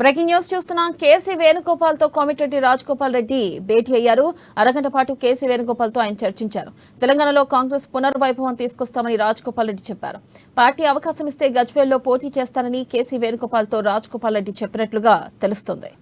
Breaking news చూస్తున్నాం. KC Venugopal తో కోమటిరెడ్డి రాజగోపాల్ రెడ్డి భేటీ అయ్యారు. అరగంట పాటు కేసీ వేణుగోపాల్ తో ఆయన చర్చించారు. తెలంగాణలో కాంగ్రెస్ పునర్వైభవం తీసుకొస్తామని రాజగోపాల్ రెడ్డి చెప్పారు. పార్టీ అవకాశం ఇస్తే గజ్వేల్లో పోటీ చేస్తానని కేసీ వేణుగోపాల్ తో రాజగోపాల్ రెడ్డి చెప్పినట్లుగా తెలుస్తోంది.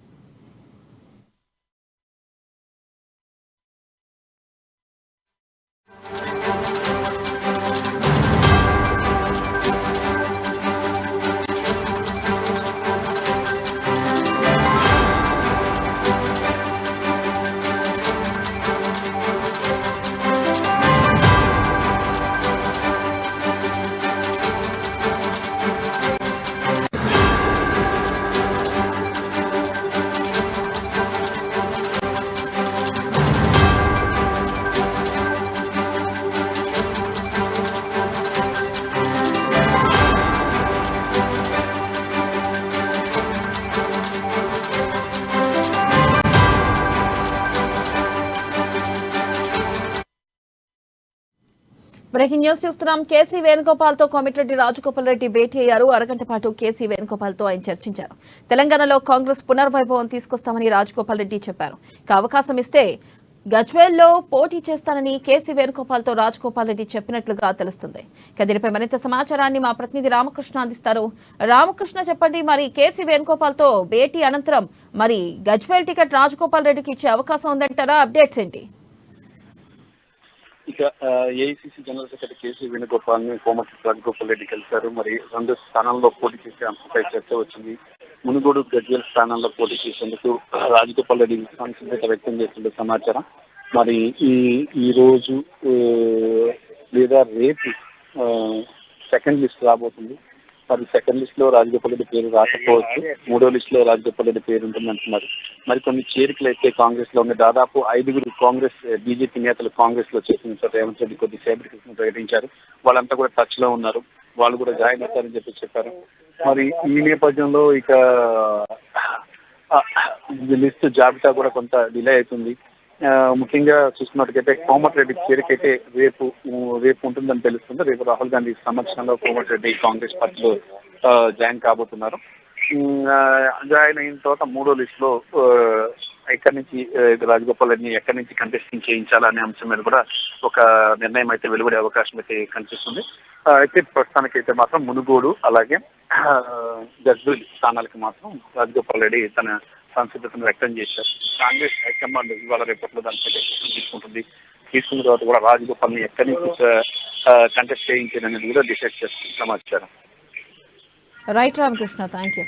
బ్రేకింగ్ న్యూస్ చూస్తున్నాం. కేసీ వేణుగోపాల్ తో కోమటిరెడ్డి రాజగోపాల్ రెడ్డి భేటీ అయ్యారు. అరగంట పాటు కేసీ వేణుగోపాల్ తో ఆయన చర్చించారు. తెలంగాణలో కాంగ్రెస్ పునర్వైభవం తీసుకొస్తామని రాజగోపాల్ రెడ్డి చెప్పారు. అవకాశం ఇస్తే గజ్వేల్లో పోటీ చేస్తానని కేసీ వేణుగోపాల్ తో రాజగోపాల్ రెడ్డి చెప్పినట్లుగా తెలుస్తుంది. దీనిపై మరింత సమాచారాన్ని మా ప్రతినిధి రామకృష్ణ అందిస్తారు. రామకృష్ణ, చెప్పండి, మరి కేసీ వేణుగోపాల్ తో భేటీ అనంతరం మరి గజ్వేల్ టికెట్ రాజగోపాల్ రెడ్డికి ఇచ్చే అవకాశం ఉందంటారా? అప్డేట్స్ ఏంటి? ఇక ఏఐసిసి జనరల్ సెక్రటరీ కేసీ వేణుగోపాల్ ని కోమటిరెడ్డి రాజగోపాల్ రెడ్డి కలిశారు. మరి 2 స్థానాల్లో పోటీ చేసే అంశంపై చర్చ వచ్చింది. మునుగోడు గజ్వేల్ స్థానాల్లో పోటీ చేసేందుకు రాజగోపాల్ రెడ్డి సంసిద్ధత వ్యక్తం చేస్తున్న సమాచారం. మరి ఈ రోజు లేదా రేపు సెకండ్ లిస్ట్ రాబోతుంది. మరి సెకండ్ లిస్ట్ లో రాజగోపాల్ రెడ్డి పేరు రాకపోవచ్చు. 3వ లిస్ట్ లో రాజగోపాల్ రెడ్డి పేరు ఉంటుంది అంటున్నారు. మరి కొన్ని చేరికలు అయితే కాంగ్రెస్ లో ఉన్నాయి. దాదాపు 5 కాంగ్రెస్ బీజేపీ నేతలు కాంగ్రెస్ లో చేసిన రేవంత్ రెడ్డి కొద్దిసేపటి క్రితం ప్రకటించారు. వాళ్ళంతా కూడా టచ్ లో ఉన్నారు. వాళ్ళు కూడా జాయిన్ అవుతారని చెప్పారు. మరి ఈ నేపథ్యంలో ఇక లిస్ట్ జాబితా కూడా కొంత డిలే అవుతుంది. ముఖ్యంగా చూసుకున్నట్టుకైతే కోమటిరెడ్డి చేరికైతే రేపు ఉంటుందని తెలుస్తుంది. రేపు రాహుల్ గాంధీ సమక్షంలో కోమటిరెడ్డి కాంగ్రెస్ పార్టీలో జాయిన్ కాబోతున్నారు. జాయిన్ అయిన తర్వాత 3వ లిస్ట్ లో ఎక్కడి నుంచి రాజగోపాల్ రెడ్డిని ఎక్కడి నుంచి కంటెస్టింగ్ చేయించాలనే అంశం మీద కూడా ఒక నిర్ణయం అయితే వెలువడే అవకాశం అయితే కనిపిస్తుంది. అయితే ప్రస్తుతానికైతే మాత్రం మునుగోడు అలాగే గజ్వేల్ స్థానాలకు మాత్రం రాజగోపాల్ రెడ్డి తన సంసిద్ధతను వ్యక్తం చేశారు. కాంగ్రెస్ హైకమాండ్ ఇవాళ రేపట్లో దానిపై తీసుకున్న తర్వాత కూడా రాజగోపాల్ ని ఎక్కడి నుంచి కంటెస్ట్ చేయించాలనేది కూడా డిసైడ్ చేస్తున్న సమాచారం. Right Ramakrishna, thank you.